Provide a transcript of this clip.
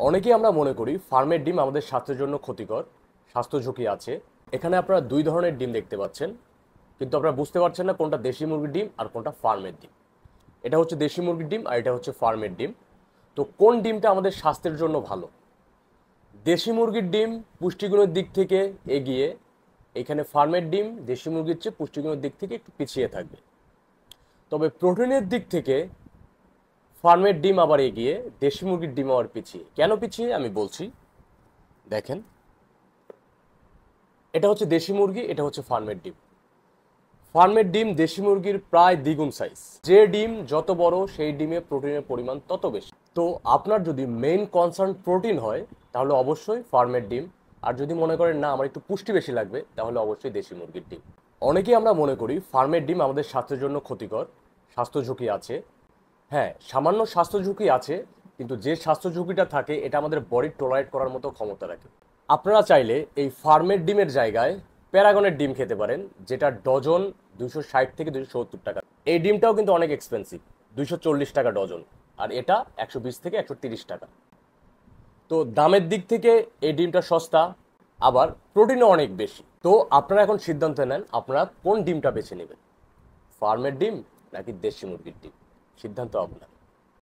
অনেকেই আমরা মনে করি ফার্মের ডিম আমাদের স্বাস্থ্যের জন্য ক্ষতিকর, স্বাস্থ্য ঝুঁকি আছে। এখানে আপনারা দুই ধরনের ডিম দেখতে পাচ্ছেন, কিন্তু আপনারা বুঝতে পারছেন না কোনটা দেশি মুরগির ডিম আর কোনটা ফার্মের ডিম। এটা হচ্ছে দেশি মুরগির ডিম আর এটা হচ্ছে ফার্মের ডিম। তো কোন ডিমটা আমাদের স্বাস্থ্যের জন্য ভালো? দেশি মুরগির ডিম পুষ্টিগুণের দিক থেকে এগিয়ে, এখানে ফার্মের ডিম দেশি মুরগির চেয়ে পুষ্টিগুণের দিক থেকে একটু পিছিয়ে থাকবে। তবে প্রোটিনের দিক থেকে ফার্মের ডিম আবার এগিয়ে, দেশি মুরগির ডিম আবার পিছিয়ে। কেন পিছিয়ে আমি বলছি, দেখেন। এটা হচ্ছে দেশি মুরগি, এটা হচ্ছে ফার্মের ডিম। ফার্মের ডিম দেশি মুরগির প্রায় দ্বিগুণ সাইজ। যে ডিম যত বড় সেই ডিমে প্রোটিনের পরিমাণ তত বেশি। তো আপনার যদি মেইন কনসার্ন প্রোটিন হয় তাহলে অবশ্যই ফার্মের ডিম, আর যদি মনে করেন না আমার একটু পুষ্টি বেশি লাগবে তাহলে অবশ্যই দেশি মুরগির ডিম। অনেকেই আমরা মনে করি ফার্মের ডিম আমাদের স্বাস্থ্যের জন্য ক্ষতিকর, স্বাস্থ্য ঝুঁকি আছে। হ্যাঁ, সামান্য স্বাস্থ্য ঝুঁকি আছে, কিন্তু যে স্বাস্থ্য ঝুঁকিটা থাকে এটা আমাদের বডি টলারেট করার মতো ক্ষমতা রাখে। আপনারা চাইলে এই ফার্মের ডিমের জায়গায় প্যারাগনের ডিম খেতে পারেন, যেটা ডজন 260 থেকে 270 টাকা। এই ডিমটাও কিন্তু অনেক এক্সপেন্সিভ, 240 টাকা ডজন, আর এটা 120 থেকে 130 টাকা। তো দামের দিক থেকে এই ডিমটা সস্তা, আবার প্রোটিনও অনেক বেশি। তো আপনারা এখন সিদ্ধান্ত নেন আপনারা কোন ডিমটা বেছে নেবেন, ফার্মের ডিম নাকি দেশি মুরগির ডিম। সিদ্ধান্ত আপনার।